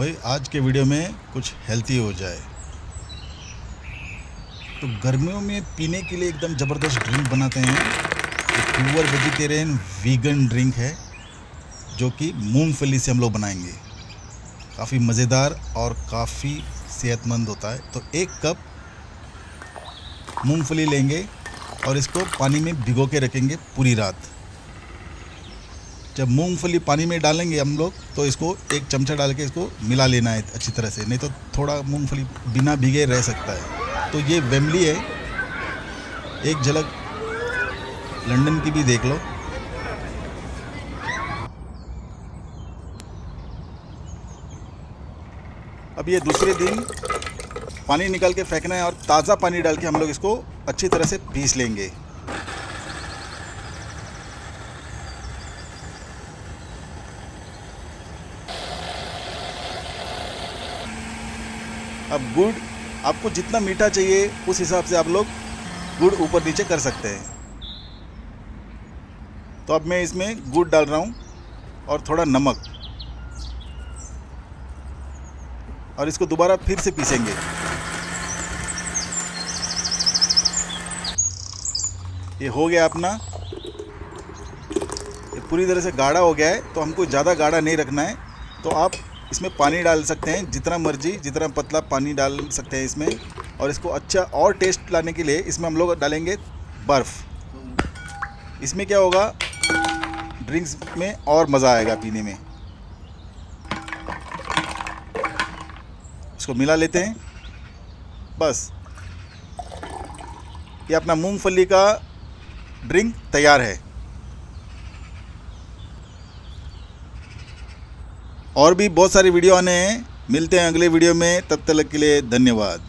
भाई आज के वीडियो में कुछ हेल्थी हो जाए। तो गर्मियों में पीने के लिए एकदम ज़बरदस्त ड्रिंक बनाते हैं। एक प्योर वेजिटेरियन वीगन ड्रिंक है जो कि मूंगफली से हम लोग बनाएंगे। काफ़ी मज़ेदार और काफ़ी सेहतमंद होता है। तो एक कप मूंगफली लेंगे और इसको पानी में भिगो के रखेंगे पूरी रात। जब मूंगफली पानी में डालेंगे हम लोग तो इसको एक चमचा डाल के इसको मिला लेना है अच्छी तरह से, नहीं तो थोड़ा मूंगफली बिना भीगे रह सकता है। तो ये वेमली है, एक झलक लंदन की भी देख लो। अब ये दूसरे दिन पानी निकाल के फेंकना है और ताज़ा पानी डाल के हम लोग इसको अच्छी तरह से पीस लेंगे। अब गुड़ आपको जितना मीठा चाहिए उस हिसाब से आप लोग गुड़ ऊपर नीचे कर सकते हैं। तो अब मैं इसमें गुड़ डाल रहा हूँ और थोड़ा नमक, और इसको दोबारा फिर से पीसेंगे। ये हो गया अपना, ये पूरी तरह से गाढ़ा हो गया है। तो हमको ज़्यादा गाढ़ा नहीं रखना है, तो आप इसमें पानी डाल सकते हैं जितना मर्जी, जितना पतला पानी डाल सकते हैं इसमें। और इसको अच्छा और टेस्ट लाने के लिए इसमें हम लोग डालेंगे बर्फ़। इसमें क्या होगा, ड्रिंक्स में और मज़ा आएगा पीने में। इसको मिला लेते हैं। बस ये अपना मूंगफली का ड्रिंक तैयार है। और भी बहुत सारे वीडियो आने हैं। मिलते हैं अगले वीडियो में, तब तक के लिए धन्यवाद।